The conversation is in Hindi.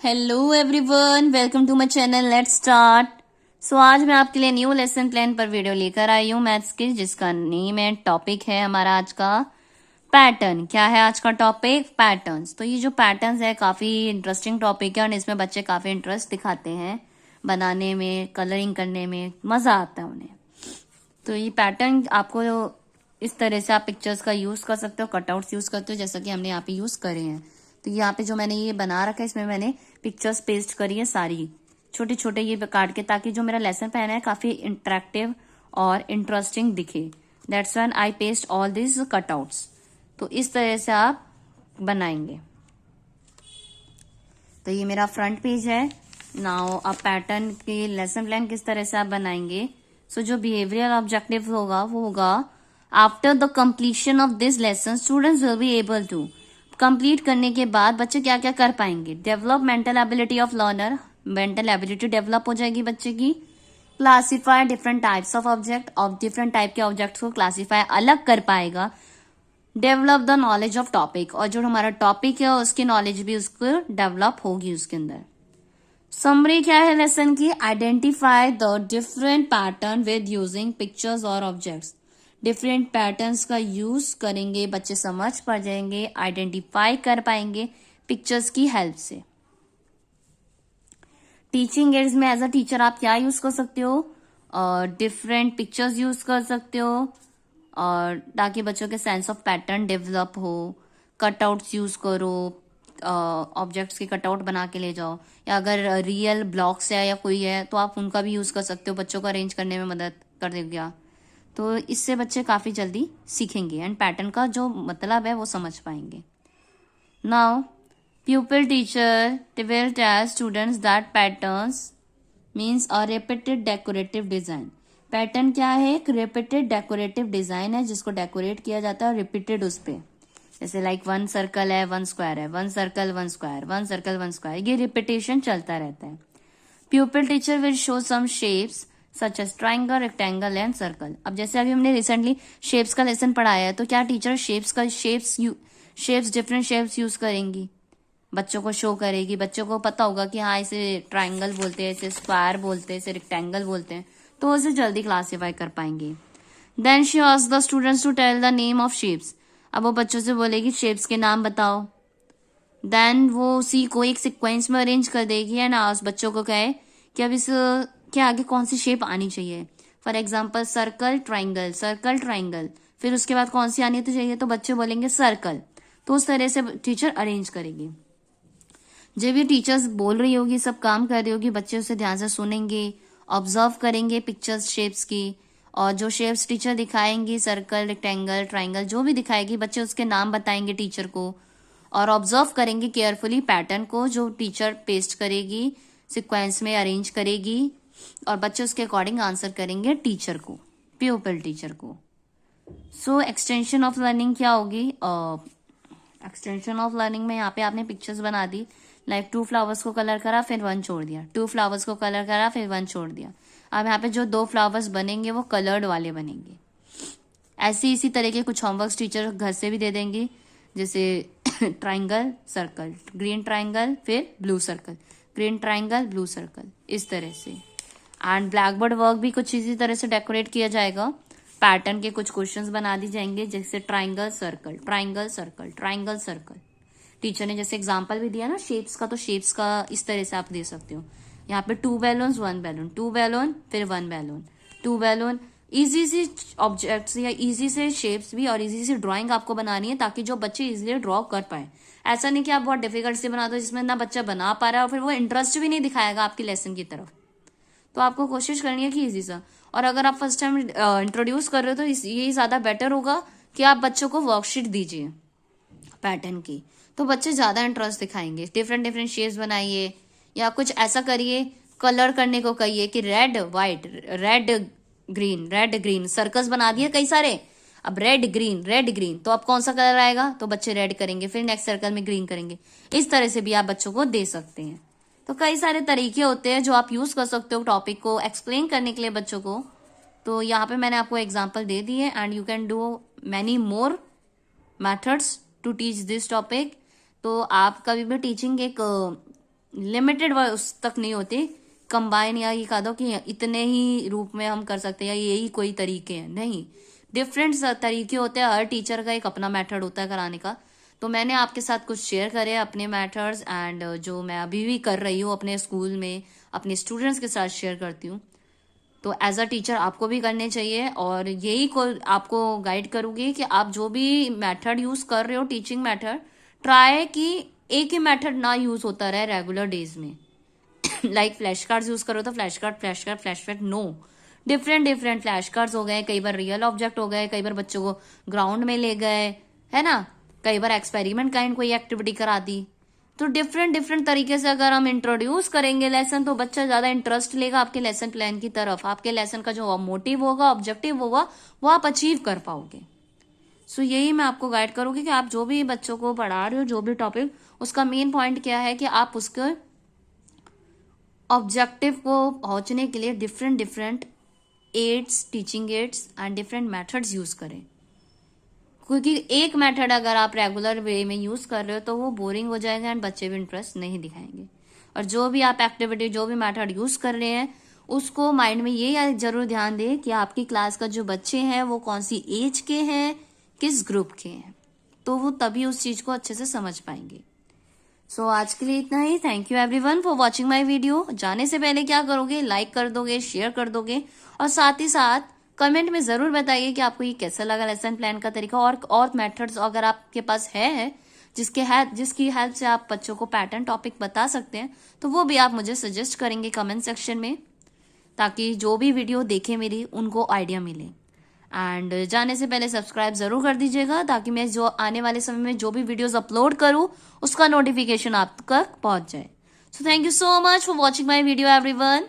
Hello everyone, welcome to my channel. Let's start. So आज मैं आपके लिए न्यू लेसन प्लान पर वीडियो लेकर आई हूँ मैथ्स की, जिसका नेम है, टॉपिक है हमारा आज का पैटर्न। क्या है आज का टॉपिक? पैटर्न्स। तो ये जो पैटर्न्स है काफी इंटरेस्टिंग टॉपिक है और इसमें बच्चे काफी इंटरेस्ट दिखाते हैं बनाने में, कलरिंग करने में मजा आता है उन्हें। तो ये पैटर्न आपको इस तरह से आप पिक्चर्स का यूज कर सकते हो, कटआउट्स यूज करते हो, जैसा कि हमने यहाँ पे यूज करे हैं। तो यहाँ पे जो मैंने ये बना रखा है, इसमें मैंने पिक्चर्स पेस्ट करी है सारी, छोटे छोटे ये काट के, ताकि जो मेरा लेसन प्लान है काफी इंटरेक्टिव और इंटरेस्टिंग दिखे। That's when I paste all this cutouts. तो इस तरह से आप बनाएंगे। तो ये मेरा फ्रंट पेज है। नाउ अब पैटर्न के लेसन प्लान किस तरह से आप बनाएंगे। सो जो बिहेवियरल ऑब्जेक्टिव होगा वो होगा, after the completion of this lesson students will be able to. Complete करने के बाद बच्चे क्या क्या कर पाएंगे? Develop mental ability of learner, mental ability develop हो जाएगी बच्चे की। Classify different types of object, और डिफरेंट टाइप के ऑब्जेक्ट्स को क्लासीफाई अलग कर पाएगा। Develop the knowledge of topic, और जो हमारा टॉपिक है उसकी नॉलेज भी उसको डेवलप होगी उसके अंदर। समरी क्या है लेसन की? Identify the different pattern with using pictures और ऑब्जेक्ट्स। डिफरेंट पैटर्न्स का यूज करेंगे, बच्चे समझ पा जाएंगे, आइडेंटिफाई कर पाएंगे पिक्चर्स की हेल्प से। टीचिंग एड्स में एज अ टीचर आप क्या यूज कर सकते हो? डिफरेंट पिक्चर्स यूज कर सकते हो, और ताकि बच्चों के सेंस ऑफ पैटर्न डेवलप हो। कटआउट्स यूज करो, ऑब्जेक्ट्स के कटआउट बना के ले जाओ, या अगर रियल ब्लॉक्स है या कोई है तो आप उनका भी यूज कर सकते हो, बच्चों को अरेंज करने में मदद कर देगा। तो इससे बच्चे काफी जल्दी सीखेंगे एंड पैटर्न का जो मतलब है वो समझ पाएंगे। Now pupil teacher will tell students that patterns means a repeated decorative design। Pattern क्या है? एक रिपीटेड डेकोरेटिव डिजाइन है जिसको डेकोरेट किया जाता है रिपीटेड उस पे। जैसे लाइक वन सर्कल है, वन स्क्वायर है, one circle one square, one circle one square, ये रिपीटेशन चलता रहता है। Pupil teacher will show some shapes such as triangle, rectangle and circle. अब जैसे अभी हमने रिसेंटली शेप्स का लेसन पढ़ाया है, तो क्या teacher shapes different shapes use करेंगी, बच्चों को शो करेगी। बच्चों को पता होगा कि हाँ इसे ट्राइंगल बोलते हैं, इसे स्क्वायर बोलते हैं, इसे रेक्टेंगल बोलते हैं, तो उसे जल्दी क्लासीफाई कर पाएंगे। Then she asked the students to tell the name of shapes. अब वो बच्चों से बोलेगी शेप्स के नाम बताओ। देन वो उसी को एक सिक्वेंस में अरेंज कर देगी एंड आज बच्चों को कहे कि अब इस के आगे कौन सी शेप आनी चाहिए। For example circle triangle, circle triangle, फिर उसके बाद कौन सी आनी तो चाहिए, तो बच्चे बोलेंगे सर्कल। तो उस तरह से टीचर अरेंज करेगी। जब भी टीचर्स बोल रही होगी, सब काम कर रही होगी, बच्चे उसे ध्यान से सुनेंगे, ऑब्जर्व करेंगे पिक्चर्स शेप्स की, और जो शेप्स टीचर दिखाएंगी, सर्कल रेक्टेंगल ट्राइंगल जो भी दिखाएगी, बच्चे उसके नाम बताएंगे टीचर को, और ऑब्जर्व करेंगे केयरफुली पैटर्न को जो टीचर पेस्ट करेगी, सिक्वेंस में अरेंज करेगी, और बच्चे उसके अकॉर्डिंग आंसर करेंगे टीचर को, प्यूपिल टीचर को। सो एक्सटेंशन ऑफ लर्निंग क्या होगी? एक्सटेंशन ऑफ लर्निंग में यहाँ पे आपने पिक्चर्स बना दी, लाइक टू फ्लावर्स को कलर करा फिर वन छोड़ दिया, टू फ्लावर्स को कलर करा फिर वन छोड़ दिया। अब यहाँ पे जो दो फ्लावर्स बनेंगे वो कलर्ड वाले बनेंगे। ऐसे इसी तरह के कुछ होमवर्क्स टीचर घर से भी दे देंगे, जैसे ट्राइंगल सर्कल, ग्रीन ट्राइंगल फिर blue circle, green triangle blue circle, इस तरह से। एंड ब्लैक बोर्ड वर्क भी कुछ इसी तरह से डेकोरेट किया जाएगा। पैटर्न के कुछ क्वेश्चंस बना दी जाएंगे, जैसे triangle circle, triangle circle, triangle circle. Teacher ने जैसे एग्जांपल भी दिया ना शेप्स का, तो शेप्स का इस तरह से आप दे सकते हो। यहाँ पे two balloon, one balloon, two balloon फिर one balloon, two balloon. Easy से ऑब्जेक्ट्स या इजी से शेप्स भी और इजी से ड्राइंग आपको बनानी है, ताकि जो बच्चे इजीली ड्रॉ कर पाए। ऐसा नहीं कि आप बहुत डिफिकल्ट से बना दो जिसमें ना बच्चा बना पा रहा है और फिर वो इंटरेस्ट भी नहीं दिखाएगा आपकी लेसन की तरफ। तो आपको कोशिश करनी है कि इजी सा। और अगर आप फर्स्ट टाइम इंट्रोड्यूस कर रहे हो तो ये ज्यादा बेटर होगा कि आप बच्चों को वर्कशीट दीजिए पैटर्न की, तो बच्चे ज्यादा इंटरेस्ट दिखाएंगे। डिफरेंट डिफरेंट शेप्स बनाइए, या कुछ ऐसा करिए, कलर करने को कहिए कि red white, red green, red green, circles बना दिए कई सारे। अब रेड ग्रीन, रेड ग्रीन, तो अब कौन सा कलर आएगा, तो बच्चे रेड करेंगे, फिर नेक्स्ट सर्कल में ग्रीन करेंगे। इस तरह से भी आप बच्चों को दे सकते हैं। तो कई सारे तरीके होते हैं जो आप यूज कर सकते हो टॉपिक को एक्सप्लेन करने के लिए बच्चों को। तो यहाँ पे मैंने आपको एग्जाम्पल दे दी है, and you can do many more methods to teach this topic. तो आप कभी भी टीचिंग एक लिमिटेड उस तक नहीं होती, कंबाइन या ये कह दो कि इतने ही रूप में हम कर सकते हैं या यही कोई तरीके हैं, नहीं, डिफरेंट तरीके होते हैं। हर टीचर का एक अपना मेथड होता है कराने का। तो मैंने आपके साथ कुछ शेयर करे अपने मेथड्स, एंड जो मैं अभी भी कर रही हूँ अपने स्कूल में अपने स्टूडेंट्स के साथ शेयर करती हूँ। तो एज अ टीचर आपको भी करने चाहिए, और यही को आपको गाइड करूंगी कि आप जो भी मेथड यूज कर रहे हो टीचिंग मेथड, ट्राई कि एक ही मेथड ना यूज होता रहे रेगुलर डेज में। लाइक फ्लैश कार्ड्स यूज करो तो flash card flashback, no, different different flash cards हो गए, कई बार रियल ऑब्जेक्ट हो गए, कई बार बच्चों को ग्राउंड में ले गए, है ना, कई बार एक्सपेरिमेंट काइंड कोई एक्टिविटी करा दी। तो डिफरेंट डिफरेंट तरीके से अगर हम इंट्रोड्यूस करेंगे लेसन, तो बच्चा ज्यादा इंटरेस्ट लेगा आपके लेसन प्लान की तरफ। आपके लेसन का जो मोटिव होगा, ऑब्जेक्टिव होगा, वो आप अचीव कर पाओगे। सो यही मैं आपको गाइड करूंगी कि आप जो भी बच्चों को पढ़ा रहे हो, जो भी टॉपिक, उसका मेन पॉइंट क्या है कि आप उसके ऑब्जेक्टिव को पहुंचने के लिए different different aids, teaching aids and different methods use करें। क्योंकि एक मेथड अगर आप रेगुलर वे में यूज कर रहे हो तो वो बोरिंग हो जाएगा एंड बच्चे भी इंटरेस्ट नहीं दिखाएंगे। और जो भी आप एक्टिविटी, जो भी मेथड यूज कर रहे हैं, उसको माइंड में ये जरूर ध्यान दें कि आपकी क्लास का जो बच्चे हैं वो कौन सी एज के हैं, किस ग्रुप के हैं, तो वो तभी उस चीज को अच्छे से समझ पाएंगे। सो आज के लिए इतना ही। Thank you everyone for watching my video. जाने से पहले क्या करोगे, लाइक कर दोगे, शेयर कर दोगे, और साथ ही साथ कमेंट में जरूर बताइए कि आपको ये कैसा लगा लेसन प्लान का तरीका, और मेथड्स अगर आपके पास है जिसकी हेल्प से आप बच्चों को पैटर्न टॉपिक बता सकते हैं, तो वो भी आप मुझे सजेस्ट करेंगे कमेंट सेक्शन में, ताकि जो भी वीडियो देखे मेरी उनको आइडिया मिले। एंड जाने से पहले सब्सक्राइब जरूर कर दीजिएगा, ताकि मैं जो आने वाले समय में जो भी वीडियोस अपलोड करूं उसका नोटिफिकेशन आप तक पहुंच जाए। So thank you so much for watching my video everyone.